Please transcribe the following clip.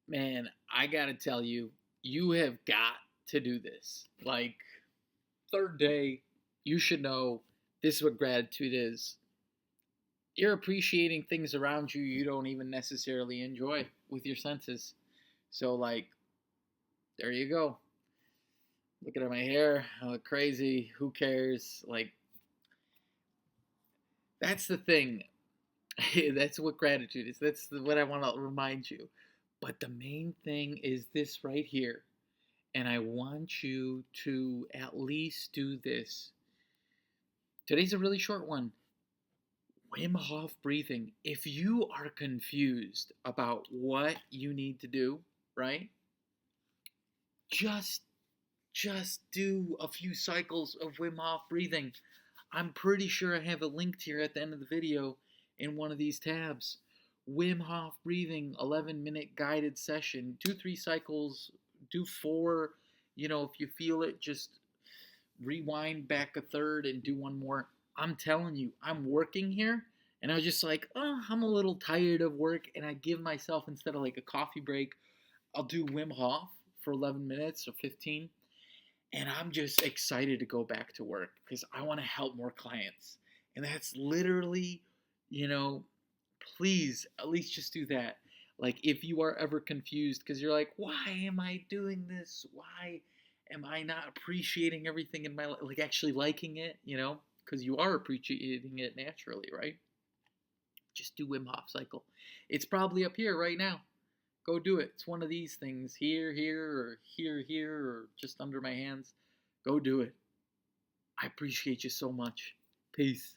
Man, I gotta tell you, you have got to do this. Like, third day, you should know this is what gratitude is. You're appreciating things around you you don't even necessarily enjoy with your senses. So, like, there you go. Looking at my hair, I look crazy. Who cares? Like, that's the thing. That's what gratitude is. What I want to remind you. But the main thing is this right here. And I want you to at least do this. Today's a really short one. Wim Hof breathing. If you are confused about what you need to do, right? Just just do a few cycles of Wim Hof breathing. I'm pretty sure I have it linked here at the end of the video in one of these tabs. Wim Hof breathing, 11-minute guided session. Do 3 cycles, do 4. If you feel it, just rewind back a third and do one more. I'm telling you, I'm working here. And I was just like, oh, I'm a little tired of work. And I give myself, instead of like a coffee break, I'll do Wim Hof for 11 minutes or 15. And I'm just excited to go back to work because I want to help more clients. And that's literally, you know, please at least just do that. Like, if you are ever confused because you're like, why am I doing this? Why am I not appreciating everything in my life? Like, actually liking it, because you are appreciating it naturally, right? Just do Wim Hof cycle. It's probably up here right now. Go do it. It's one of these things, here, or here, or just under my hands. Go do it. I appreciate you so much. Peace.